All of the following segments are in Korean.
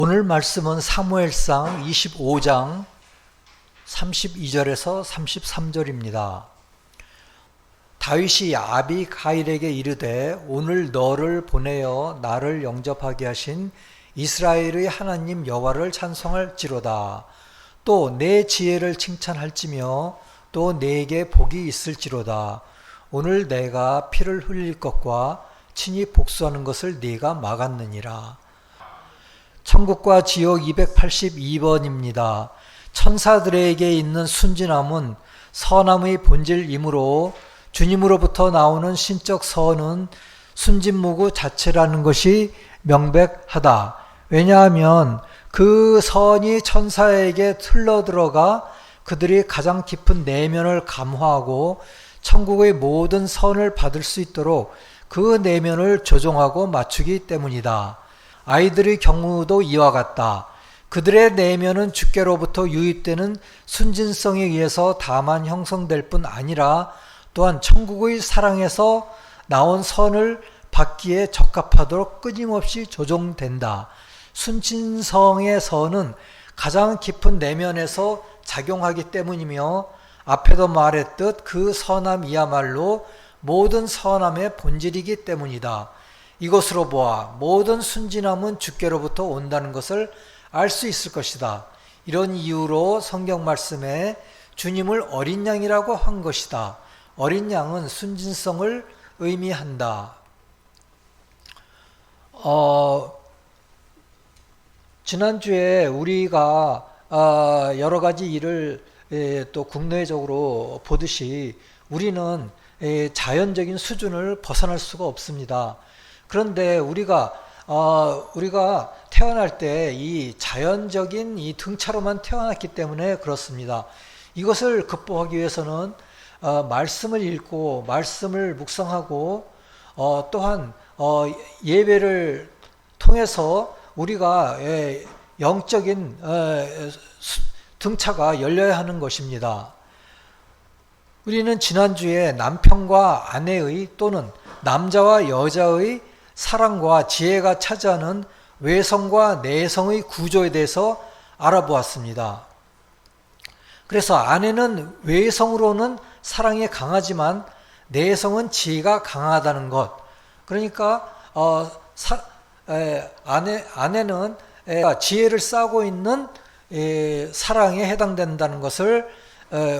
오늘 말씀은 사무엘상 25장 32절에서 33절입니다. 다윗이 아비가일에게 이르되 오늘 너를 보내어 나를 영접하게 하신 이스라엘의 하나님 여호와를 찬송할지로다. 또 내 지혜를 칭찬할지며 또 내게 복이 있을지로다. 오늘 내가 피를 흘릴 것과 친히 복수하는 것을 네가 막았느니라. 천국과 지옥 282번입니다. 천사들에게 있는 순진함은 선함의 본질이므로 주님으로부터 나오는 신적 선은 순진무구 자체라는 것이 명백하다. 왜냐하면 그 선이 천사에게 흘러들어가 그들이 가장 깊은 내면을 감화하고 천국의 모든 선을 받을 수 있도록 그 내면을 조종하고 맞추기 때문이다. 아이들의 경우도 이와 같다. 그들의 내면은 주께로부터 유입되는 순진성에 의해서 다만 형성될 뿐 아니라 또한 천국의 사랑에서 나온 선을 받기에 적합하도록 끊임없이 조종된다. 순진성의 선은 가장 깊은 내면에서 작용하기 때문이며 앞에도 말했듯 그 선함이야말로 모든 선함의 본질이기 때문이다. 이것으로 보아 모든 순진함은 주께로부터 온다는 것을 알 수 있을 것이다. 이런 이유로 성경 말씀에 주님을 어린 양이라고 한 것이다. 어린 양은 순진성을 의미한다. 지난주에 우리가 여러 가지 일을 또 국내적으로 보듯이 우리는 자연적인 수준을 벗어날 수가 없습니다. 그런데 우리가 태어날 때 이 자연적인 이 등차로만 태어났기 때문에 그렇습니다. 이것을 극복하기 위해서는 말씀을 읽고 말씀을 묵상하고 또한 예배를 통해서 우리가 영적인 등차가 열려야 하는 것입니다. 우리는 지난주에 남편과 아내의 또는 남자와 여자의 사랑과 지혜가 차지하는 외성과 내성의 구조에 대해서 알아보았습니다. 그래서 아내는 외성으로는 사랑이 강하지만 내성은 지혜가 강하다는 것. 그러니까 아내는 지혜를 쌓고 있는 사랑에 해당된다는 것을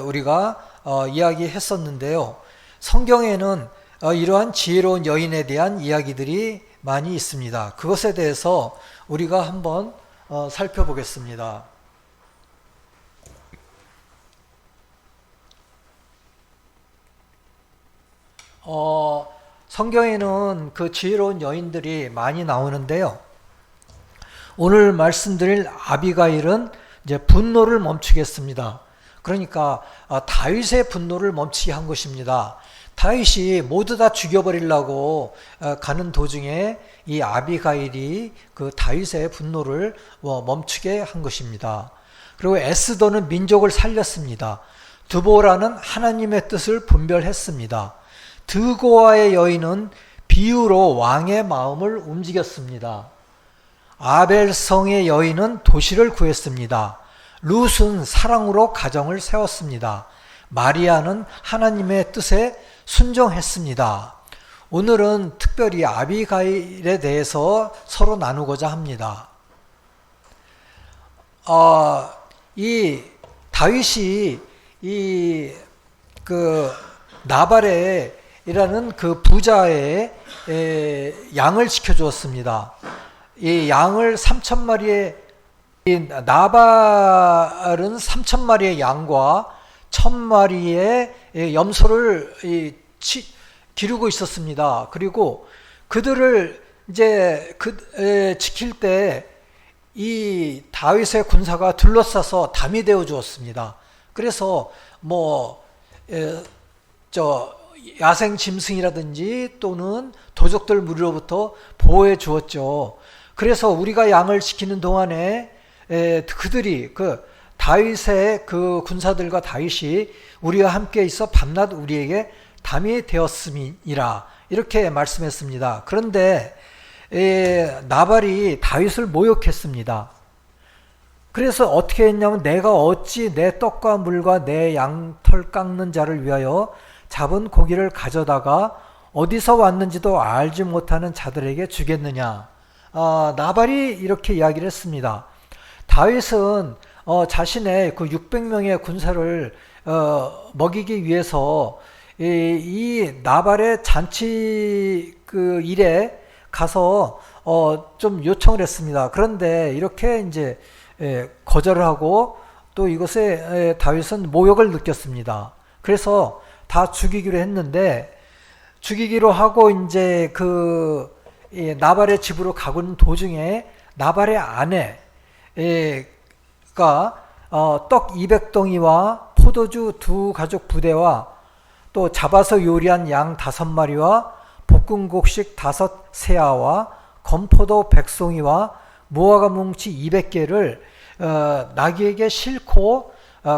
우리가 이야기했었는데요. 성경에는 이러한 지혜로운 여인에 대한 이야기들이 많이 있습니다. 그것에 대해서 우리가 한번 살펴보겠습니다. 성경에는 그 지혜로운 여인들이 많이 나오는데요. 오늘 말씀드릴 아비가일은 이제 분노를 멈추겠습니다. 그러니까 다윗의 분노를 멈추게 한 것입니다. 다윗이 모두 다 죽여버리려고 가는 도중에 이 아비가일이 그 다윗의 분노를 멈추게 한 것입니다. 그리고 에스더는 민족을 살렸습니다. 드보라는 하나님의 뜻을 분별했습니다. 드고아의 여인은 비유로 왕의 마음을 움직였습니다. 아벨성의 여인은 도시를 구했습니다. 룻은 사랑으로 가정을 세웠습니다. 마리아는 하나님의 뜻에 순종했습니다. 오늘은 특별히 아비가일에 대해서 서로 나누고자 합니다. 이 다윗이 나발이라는 그 부자의 양을 지켜주었습니다. 이 양을 3,000마리의 나발은 3,000마리의 양과 1,000마리의 염소를 기르고 있었습니다. 그리고 그들을 이제 지킬 때 이 다윗의 군사가 둘러싸서 담이 되어 주었습니다. 그래서 야생 짐승이라든지 또는 도적들 무리로부터 보호해 주었죠. 그래서 우리가 양을 지키는 동안에 그들이 다윗의 그 군사들과 다윗이 우리와 함께 있어 밤낮 우리에게 담이 되었음이라 이렇게 말씀했습니다. 그런데 나발이 다윗을 모욕했습니다. 그래서 어떻게 했냐면 내가 어찌 내 떡과 물과 내 양털 깎는 자를 위하여 잡은 고기를 가져다가 어디서 왔는지도 알지 못하는 자들에게 주겠느냐. 나발이 이렇게 이야기를 했습니다. 다윗은 자신의 그 600명의 군사를 먹이기 위해서 이 나발의 잔치 그 일에 가서 좀 요청을 했습니다. 그런데 이렇게 이제 거절을 하고 또 이것에 다윗은 모욕을 느꼈습니다. 그래서 다 죽이기로 했는데 죽이기로 하고 이제 그 나발의 집으로 가고는 도중에 나발의 아내가 떡 200덩이와 포도주 2가죽 부대와 또 잡아서 요리한 양 5마리와 볶은 곡식 5세아와 건포도 100송이와 무화과 뭉치 200개를 나귀에게 싣고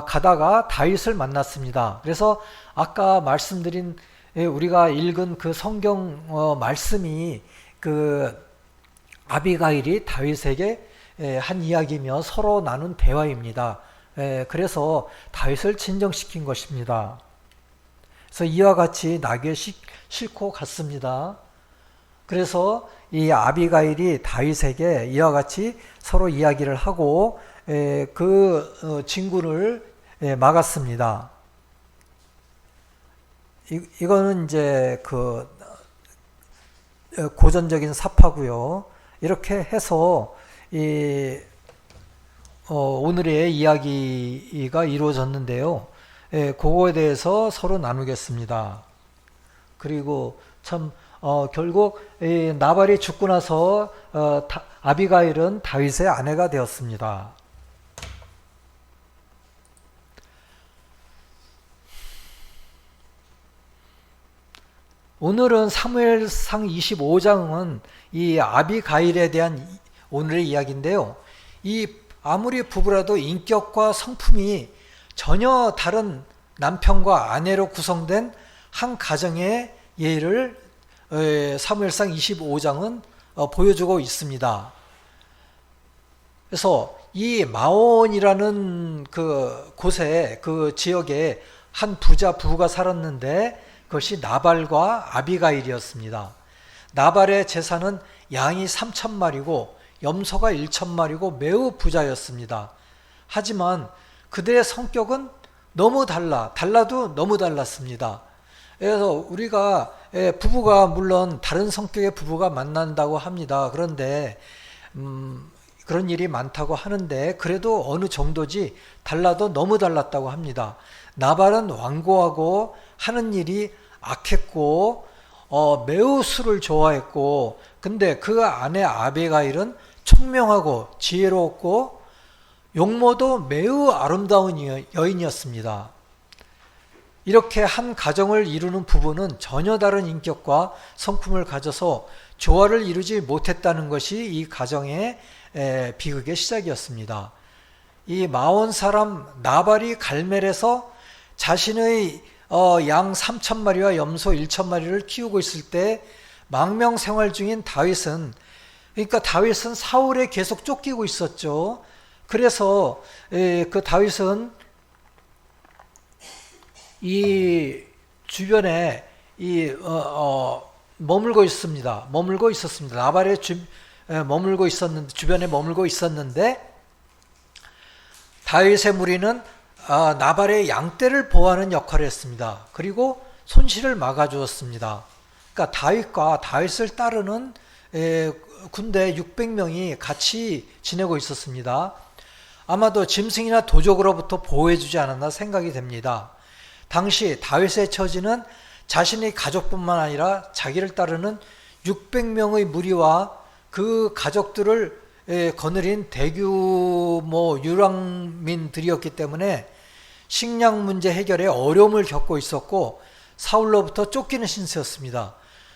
가다가 다윗을 만났습니다. 그래서 아까 말씀드린 우리가 읽은 그 성경 말씀이 그 아비가일이 다윗에게 한 이야기며 서로 나눈 대화입니다. 그래서 다윗을 진정시킨 것입니다. 그래서 이와 같이 나귀에 싣고 갔습니다. 그래서 이 아비가일이 다윗에게 이와 같이 서로 이야기를 하고 그 진군을 막았습니다. 이거는 이제 그 고전적인 사파고요. 이렇게 해서 오늘의 이야기가 이루어졌는데요. 그거에 대해서 서로 나누겠습니다. 그리고 참 결국 나발이 죽고 나서 아비가일은 다윗의 아내가 되었습니다. 오늘은 사무엘상 25장은 이 아비가일에 대한 오늘의 이야기인데요. 이 아무리 부부라도 인격과 성품이 전혀 다른 남편과 아내로 구성된 한 가정의 예를 사무엘상 25장은 보여주고 있습니다. 그래서 이 마온이라는 그 곳에 그 지역에 한 부부가 살았는데 그것이 나발과 아비가일이었습니다. 나발의 재산은 양이 3,000마리고 염소가 1,000마리고 매우 부자였습니다. 하지만 그들의 성격은 너무 달라도 너무 달랐습니다. 그래서 우리가 부부가 물론 다른 성격의 부부가 만난다고 합니다. 그런데 그런 일이 많다고 하는데 그래도 어느 정도지 달라도 너무 달랐다고 합니다. 나발은 완고하고 하는 일이 악했고 매우 술을 좋아했고 근데 그 아내 아비가일은 총명하고 지혜로웠고 용모도 매우 아름다운 여인이었습니다. 이렇게 한 가정을 이루는 부부는 전혀 다른 인격과 성품을 가져서 조화를 이루지 못했다는 것이 이 가정의 비극의 시작이었습니다. 이 마온 사람 나발이 갈멜에서 자신의 양 3,000마리와 염소 1,000마리를 키우고 있을 때 망명 생활 중인 다윗은 그러니까 다윗은 사울에 계속 쫓기고 있었죠. 그래서 그 다윗은 이 주변에 머물고 있었습니다. 나발에 머물고 있었는데 주변에 머물고 있었는데 다윗의 무리는 나발의 양떼를 보호하는 역할을 했습니다. 그리고 손실을 막아주었습니다. 그러니까 다윗과 다윗을 따르는 군대 600명이 같이 지내고 있었습니다. 아마도 짐승이나 도적으로부터 보호해주지 않았나 생각이 됩니다. 당시 다윗의 처지는 자신의 가족뿐만 아니라 자기를 따르는 600명의 무리와 그 가족들을 거느린 대규모 유랑민들이었기 때문에 식량 문제 해결에 어려움을 겪고 있었고 사울로부터 쫓기는 신세였습니다.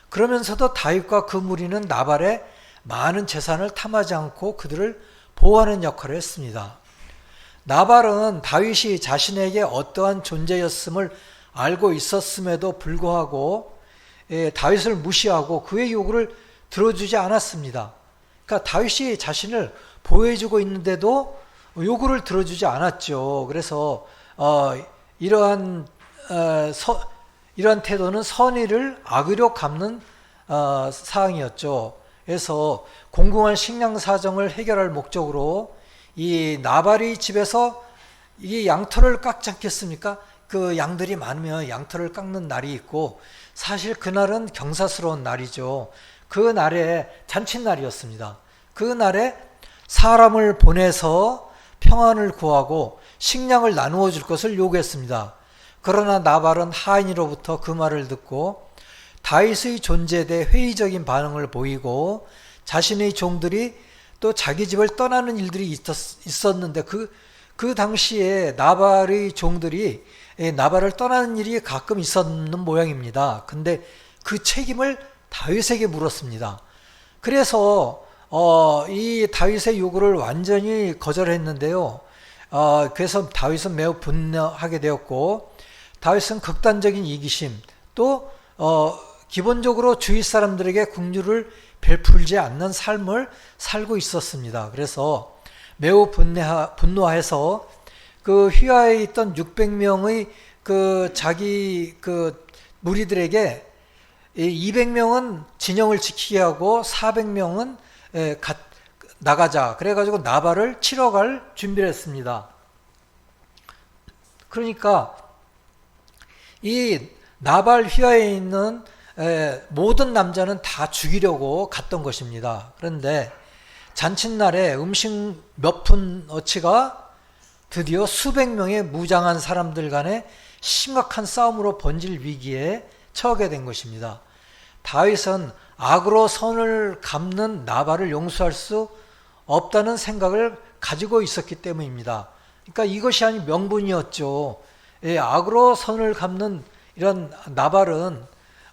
그러면서도 다윗과 그 무리는 나발의 많은 재산을 탐하지 않고 그들을 보호하는 역할을 했습니다. 나발은 다윗이 자신에게 어떠한 존재였음을 알고 있었음에도 불구하고 다윗을 무시하고 그의 요구를 들어주지 않았습니다. 그러니까 다윗이 자신을 보호해주고 있는데도 요구를 들어주지 않았죠. 그래서 이러한 태도는 선의를 악의로 갚는 사항이었죠. 그래서 공공한 식량 사정을 해결할 목적으로 이 나발이 집에서 이 양털을 깎지 않겠습니까? 그 양들이 많으면 양털을 깎는 날이 있고, 사실 그날은 경사스러운 날이죠. 그 날에 잔칫날이었습니다. 그 날에 사람을 보내서 평안을 구하고 식량을 나누어 줄 것을 요구했습니다. 그러나 나발은 하인으로부터 그 말을 듣고 다윗의 존재에 대해 회의적인 반응을 보이고, 자신의 종들이 또 자기 집을 떠나는 일들이 있었는데 그 당시에 나발의 종들이 나발을 떠나는 일이 가끔 있었는 모양입니다. 근데 그 책임을 다윗에게 물었습니다. 그래서 이 다윗의 요구를 완전히 거절했는데요. 그래서 다윗은 매우 분노하게 되었고, 다윗은 극단적인 이기심, 또 기본적으로 주위 사람들에게 긍휼을 베풀지 않는 삶을 살고 있었습니다. 그래서 매우 분노해서 그 휘하에 있던 600명의 그 자기 그 무리들에게 200명은 진영을 지키게 하고 400명은 나가자. 그래가지고 나발을 치러 갈 준비를 했습니다. 그러니까 이 나발 휘하에 있는 모든 남자는 다 죽이려고 갔던 것입니다. 그런데 잔칫날에 음식 몇 푼어치가 드디어 수백 명의 무장한 사람들 간의 심각한 싸움으로 번질 위기에 처하게 된 것입니다. 다윗은 악으로 선을 갚는 나발을 용서할 수 없다는 생각을 가지고 있었기 때문입니다. 그러니까 이것이 아닌 명분이었죠. 악으로 선을 갚는 이런 나발은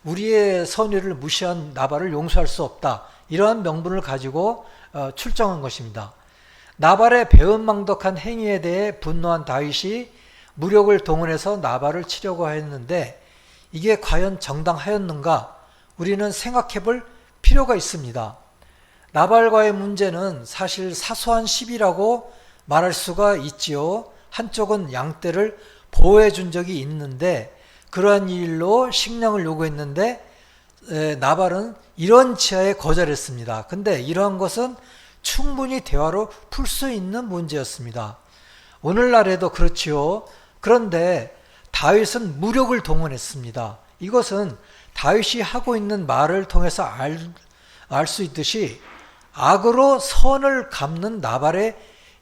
우리의 선의를 무시한 나발을 용서할 수 없다. 이러한 명분을 가지고 출정한 것입니다. 나발의 배은망덕한 행위에 대해 분노한 다윗이 무력을 동원해서 나발을 치려고 했는데, 이게 과연 정당하였는가? 우리는 생각해 볼 필요가 있습니다. 나발과의 문제는 사실 사소한 시비라고 말할 수가 있지요. 한쪽은 양떼를 보호해 준 적이 있는데 그러한 일로 식량을 요구했는데 나발은 이런 치하에 거절했습니다. 근데 이러한 것은 충분히 대화로 풀 수 있는 문제였습니다. 오늘날에도 그렇지요. 그런데 다윗은 무력을 동원했습니다. 이것은 다윗이 하고 있는 말을 통해서 알 수 있듯이 악으로 선을 갚는 나발의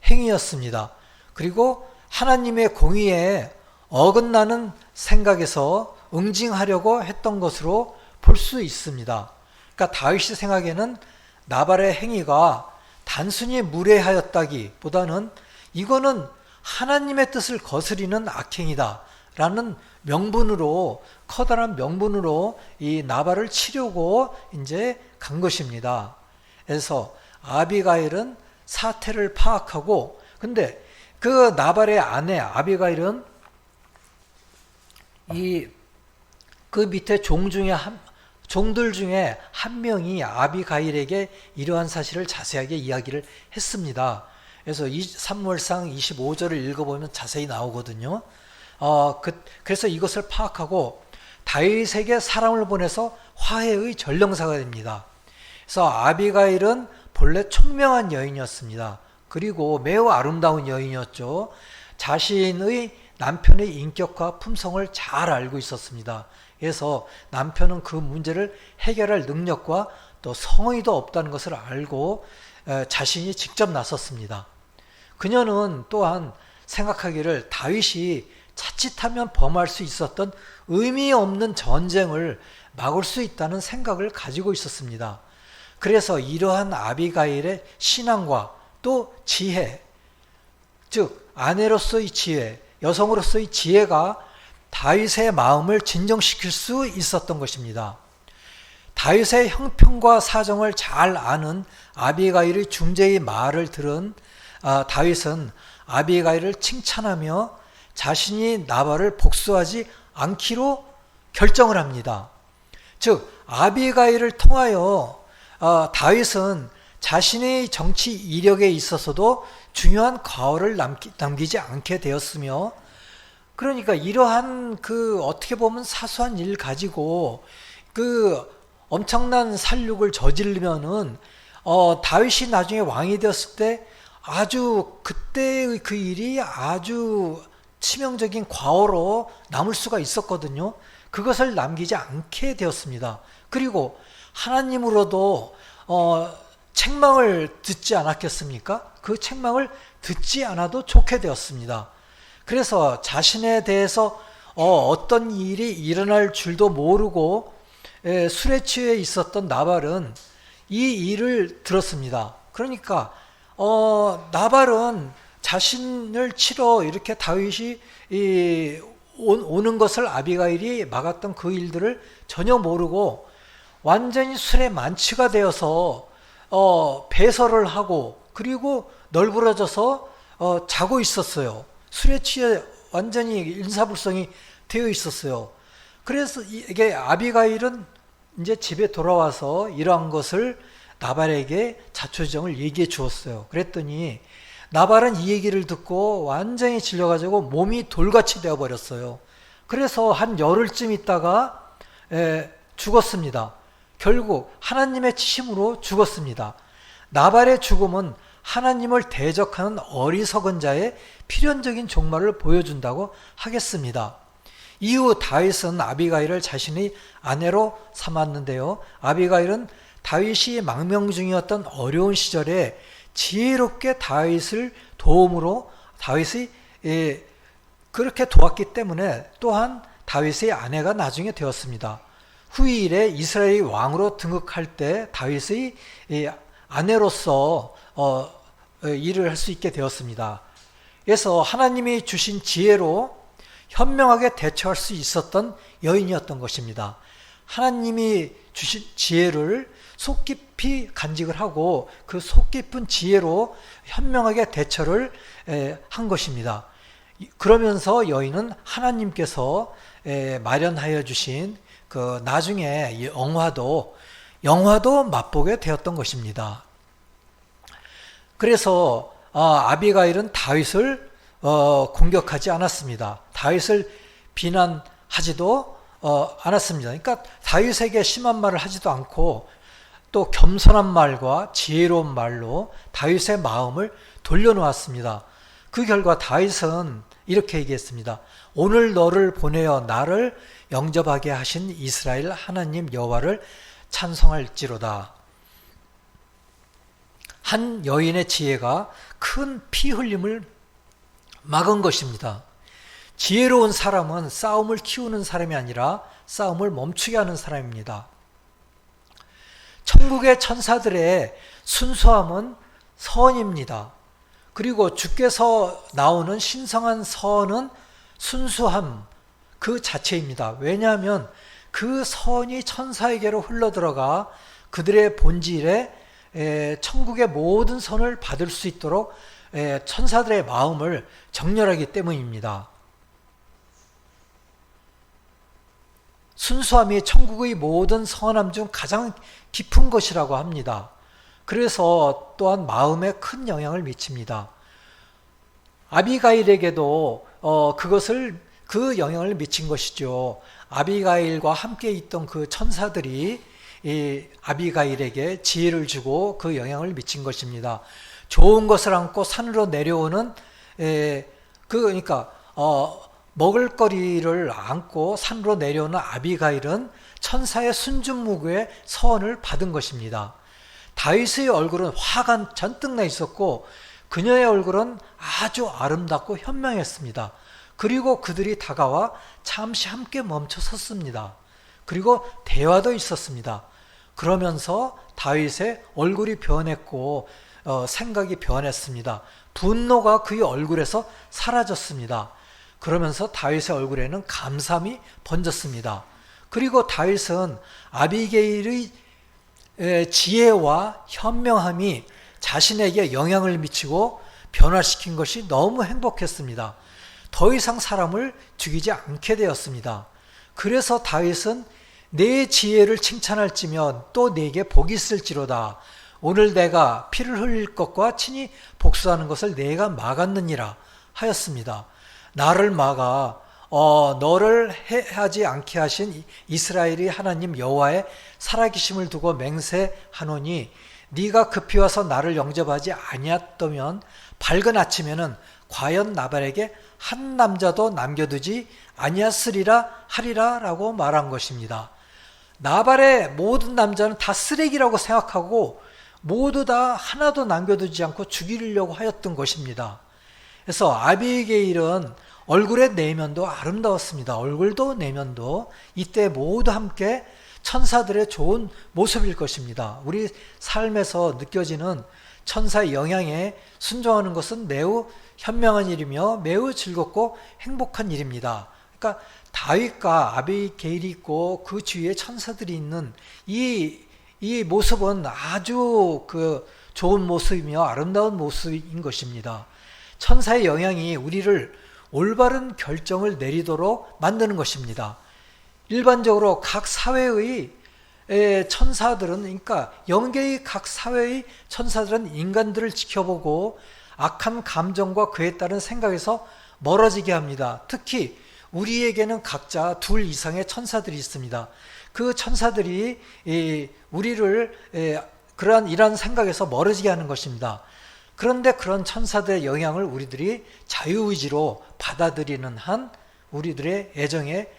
행위였습니다. 그리고 하나님의 공의에 어긋나는 생각에서 응징하려고 했던 것으로 볼 수 있습니다. 그러니까 다윗이 생각에는 나발의 행위가 단순히 무례하였다기보다는 이거는 하나님의 뜻을 거스리는 악행이다 라는 명분으로, 커다란 명분으로 이 나발을 치려고 이제 간 것입니다. 그래서 아비가일은 사태를 파악하고, 근데 그 나발의 아내 아비가일은 그 밑에 종들 중에 한 명이 아비가일에게 이러한 사실을 자세하게 이야기를 했습니다. 그래서 사무엘상 25절을 읽어보면 자세히 나오거든요. 그래서 이것을 파악하고 다윗에게 사람을 보내서 화해의 전령사가 됩니다. 그래서 아비가일은 본래 총명한 여인이었습니다. 그리고 매우 아름다운 여인이었죠. 자신의 남편의 인격과 품성을 잘 알고 있었습니다. 그래서 남편은 그 문제를 해결할 능력과 또 성의도 없다는 것을 알고 자신이 직접 나섰습니다. 그녀는 또한 생각하기를 다윗이 자칫하면 범할 수 있었던 의미 없는 전쟁을 막을 수 있다는 생각을 가지고 있었습니다. 그래서 이러한 아비가일의 신앙과 또 지혜, 즉 아내로서의 지혜, 여성으로서의 지혜가 다윗의 마음을 진정시킬 수 있었던 것입니다. 다윗의 형편과 사정을 잘 아는 아비가일의 중재의 말을 들은 다윗은 아비가일을 칭찬하며 자신이 나발을 복수하지 않기로 결정을 합니다. 즉 아비가일을 통하여 다윗은 자신의 정치 이력에 있어서도 중요한 과오를 남기지 않게 되었으며, 그러니까 이러한 어떻게 보면 사소한 일 가지고 엄청난 살육을 저지르면은 다윗이 나중에 왕이 되었을 때 아주 그때의 그 일이 아주 치명적인 과오로 남을 수가 있었거든요. 그것을 남기지 않게 되었습니다. 그리고 하나님으로도 책망을 듣지 않았겠습니까? 그 책망을 듣지 않아도 좋게 되었습니다. 그래서 자신에 대해서 어떤 일이 일어날 줄도 모르고 술에 취해 있었던 나발은 이 일을 들었습니다. 그러니까 나발은 자신을 치러 이렇게 다윗이 오는 것을 아비가일이 막았던 그 일들을 전혀 모르고 완전히 술에 만취가 되어서 배설을 하고 그리고 널브러져서 자고 있었어요. 술에 취해 완전히 인사불성이 되어 있었어요. 그래서 이게 아비가일은 이제 집에 돌아와서 이러한 것을 나발에게 자초지종을 얘기해 주었어요. 그랬더니 나발은 이 얘기를 듣고 완전히 질려가지고 몸이 돌같이 되어버렸어요. 그래서 한 열흘쯤 있다가 죽었습니다. 결국 하나님의 치심으로 죽었습니다. 나발의 죽음은 하나님을 대적하는 어리석은 자의 필연적인 종말을 보여준다고 하겠습니다. 이후 다윗은 아비가일을 자신의 아내로 삼았는데요. 아비가일은 다윗이 망명 중이었던 어려운 시절에 지혜롭게 다윗을 도움으로 다윗이 그렇게 도왔기 때문에 또한 다윗의 아내가 나중에 되었습니다. 후일에 이스라엘의 왕으로 등극할 때 다윗의 아내로서 일을 할 수 있게 되었습니다. 그래서 하나님이 주신 지혜로 현명하게 대처할 수 있었던 여인이었던 것입니다. 하나님이 주신 지혜를 속 깊이 간직을 하고 그 속 깊은 지혜로 현명하게 대처를 한 것입니다. 그러면서 여인은 하나님께서 마련하여 주신 그 나중에 영화도 맛보게 되었던 것입니다. 그래서 아비가일은 다윗을 공격하지 않았습니다. 다윗을 비난하지도 않았습니다. 그러니까 다윗에게 심한 말을 하지도 않고 또 겸손한 말과 지혜로운 말로 다윗의 마음을 돌려놓았습니다. 그 결과 다윗은 이렇게 얘기했습니다. 오늘 너를 보내어 나를 영접하게 하신 이스라엘 하나님 여호와를 찬송할지로다. 한 여인의 지혜가 큰 피 흘림을 막은 것입니다. 지혜로운 사람은 싸움을 키우는 사람이 아니라 싸움을 멈추게 하는 사람입니다. 천국의 천사들의 순수함은 선입니다. 그리고 주께서 나오는 신성한 선은 순수함 그 자체입니다. 왜냐하면 그 선이 천사에게로 흘러들어가 그들의 본질에 천국의 모든 선을 받을 수 있도록 천사들의 마음을 정렬하기 때문입니다. 순수함이 천국의 모든 선함 중 가장 깊은 것이라고 합니다. 그래서 또한 마음에 큰 영향을 미칩니다. 아비가일에게도 그 영향을 미친 것이죠. 아비가일과 함께 있던 그 천사들이 이 아비가일에게 지혜를 주고 그 영향을 미친 것입니다. 좋은 것을 안고 산으로 내려오는 그러니까 먹을거리를 안고 산으로 내려오는 아비가일은 천사의 순준무구의 서원을 받은 것입니다. 다윗의 얼굴은 화가 잔뜩 나 있었고 그녀의 얼굴은 아주 아름답고 현명했습니다. 그리고 그들이 다가와 잠시 함께 멈춰 섰습니다. 그리고 대화도 있었습니다. 그러면서 다윗의 얼굴이 변했고 생각이 변했습니다. 분노가 그의 얼굴에서 사라졌습니다. 그러면서 다윗의 얼굴에는 감사함이 번졌습니다. 그리고 다윗은 아비게일의 지혜와 현명함이 자신에게 영향을 미치고 변화시킨 것이 너무 행복했습니다. 더 이상 사람을 죽이지 않게 되었습니다. 그래서 다윗은 내 지혜를 칭찬할지면 또 내게 복이 있을지로다. 오늘 내가 피를 흘릴 것과 친히 복수하는 것을 내가 막았느니라 하였습니다. 나를 막아 너를 해하지 않게 하신 이스라엘의 하나님 여호와의 살아계심을 두고 맹세하노니 네가 급히 와서 나를 영접하지 아니었다면 밝은 아침에는 과연 나발에게 한 남자도 남겨두지 아니었으리라 하리라 라고 말한 것입니다. 나발의 모든 남자는 다 쓰레기라고 생각하고 모두 다 하나도 남겨두지 않고 죽이려고 하였던 것입니다. 그래서 아비게일은 얼굴의 내면도 아름다웠습니다. 얼굴도 내면도 이때 모두 함께 천사들의 좋은 모습일 것입니다. 우리 삶에서 느껴지는 천사의 영향에 순종하는 것은 매우 현명한 일이며 매우 즐겁고 행복한 일입니다. 그러니까 다윗과 아비게일이 있고 그 주위에 천사들이 있는 이 모습은 아주 좋은 모습이며 아름다운 모습인 것입니다. 천사의 영향이 우리를 올바른 결정을 내리도록 만드는 것입니다. 일반적으로 각 사회의 천사들은, 그러니까 영계의 각 사회의 천사들은 인간들을 지켜보고 악한 감정과 그에 따른 생각에서 멀어지게 합니다. 특히 우리에게는 각자 둘 이상의 천사들이 있습니다. 그 천사들이 우리를 이러한 생각에서 멀어지게 하는 것입니다. 그런데 그런 천사들의 영향을 우리들이 자유의지로 받아들이는 한 우리들의 애정의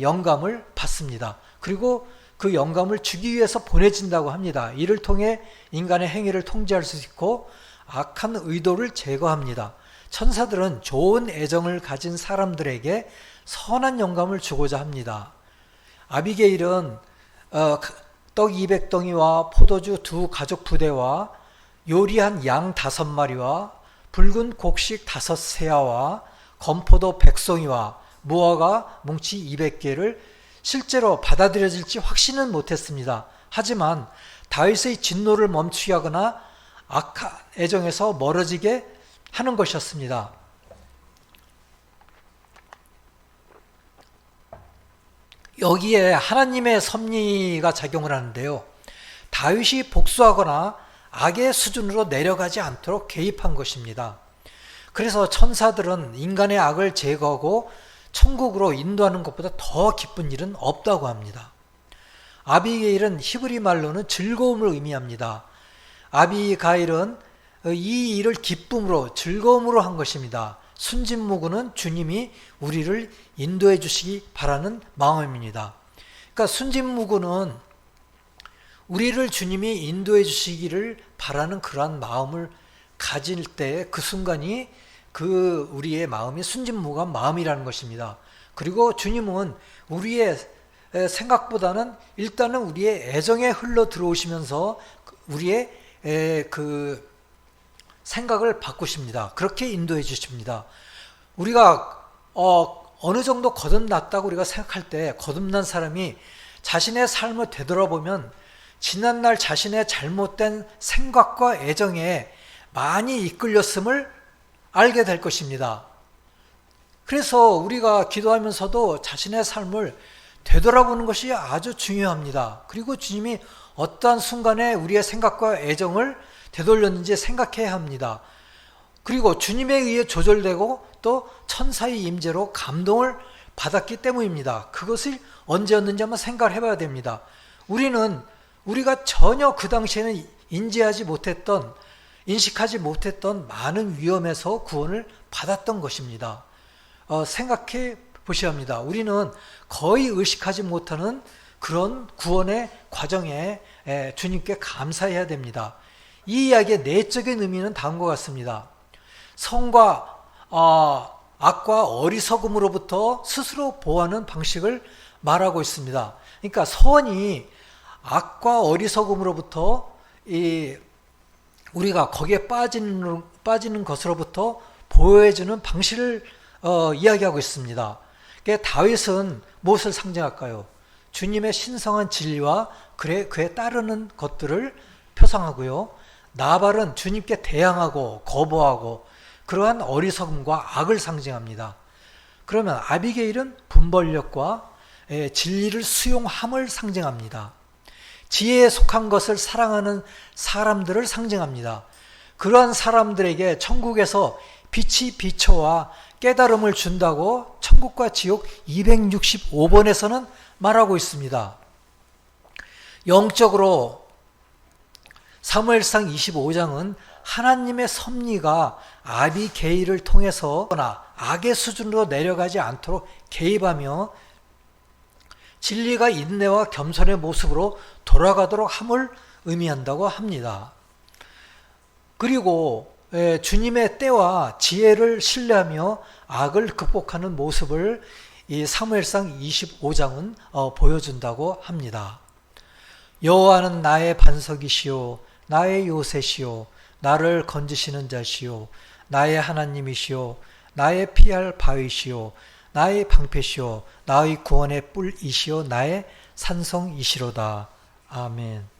영감을 받습니다. 그리고 그 영감을 주기 위해서 보내진다고 합니다. 이를 통해 인간의 행위를 통제할 수 있고 악한 의도를 제거합니다. 천사들은 좋은 애정을 가진 사람들에게 선한 영감을 주고자 합니다. 아비게일은 떡 200덩이와 포도주 2 가족 부대와 요리한 양 5마리와 붉은 곡식 5세아와 건포도 100송이와 무화과 뭉치 200개를 실제로 받아들여질지 확신은 못했습니다. 하지만 다윗의 진노를 멈추게 하거나 악한 애정에서 멀어지게 하는 것이었습니다. 여기에 하나님의 섭리가 작용을 하는데요. 다윗이 복수하거나 악의 수준으로 내려가지 않도록 개입한 것입니다. 그래서 천사들은 인간의 악을 제거하고 천국으로 인도하는 것보다 더 기쁜 일은 없다고 합니다. 아비게일은 히브리 말로는 즐거움을 의미합니다. 아비가일은 이 일을 기쁨으로 즐거움으로 한 것입니다. 순진무구는 주님이 우리를 인도해 주시기 바라는 마음입니다. 그러니까 순진무구는 우리를 주님이 인도해 주시기를 바라는 그러한 마음을 가질 때 그 순간이 우리의 마음이 순진무구한 마음이라는 것입니다. 그리고 주님은 우리의 생각보다는 일단은 우리의 애정에 흘러 들어오시면서 우리의 생각을 바꾸십니다. 그렇게 인도해 주십니다. 우리가 어느 정도 거듭났다고 우리가 생각할 때 거듭난 사람이 자신의 삶을 되돌아보면 지난날 자신의 잘못된 생각과 애정에 많이 이끌렸음을 알게 될 것입니다. 그래서 우리가 기도하면서도 자신의 삶을 되돌아보는 것이 아주 중요합니다. 그리고 주님이 어떠한 순간에 우리의 생각과 애정을 되돌렸는지 생각해야 합니다. 그리고 주님에 의해 조절되고 또 천사의 임재로 감동을 받았기 때문입니다. 그것을 언제였는지 한번 생각을 해봐야 됩니다. 우리가 전혀 그 당시에는 인식하지 못했던 많은 위험에서 구원을 받았던 것입니다. 생각해 보셔야 합니다. 우리는 거의 의식하지 못하는 그런 구원의 과정에 주님께 감사해야 됩니다. 이 이야기의 내적인 의미는 다음과 같습니다. 선과 악과 어리석음으로부터 스스로 보호하는 방식을 말하고 있습니다. 그러니까 선이 악과 어리석음으로부터 우리가 거기에 빠지는 것으로부터 보호해주는 방식을 이야기하고 있습니다. 그러니까 다윗은 무엇을 상징할까요? 주님의 신성한 진리와 그에 따르는 것들을 표상하고요. 나발은 주님께 대항하고 거부하고 그러한 어리석음과 악을 상징합니다. 그러면 아비게일은 분별력과 진리를 수용함을 상징합니다. 지혜에 속한 것을 사랑하는 사람들을 상징합니다. 그러한 사람들에게 천국에서 빛이 비춰와 깨달음을 준다고 천국과 지옥 265번에서는 말하고 있습니다. 영적으로 사무엘상 25장은 하나님의 섭리가 아비게일을 통해서 악의 수준으로 내려가지 않도록 개입하며 진리가 인내와 겸손의 모습으로 돌아가도록 함을 의미한다고 합니다. 그리고 주님의 때와 지혜를 신뢰하며 악을 극복하는 모습을 이 사무엘상 25장은 보여준다고 합니다. 여호와는 나의 반석이시요 나의 요새시요 나를 건지시는 자시요 나의 하나님이시요 나의 피할 바위시요 나의 방패시요 나의 구원의 뿔이시요 나의 산성이시로다. 아멘.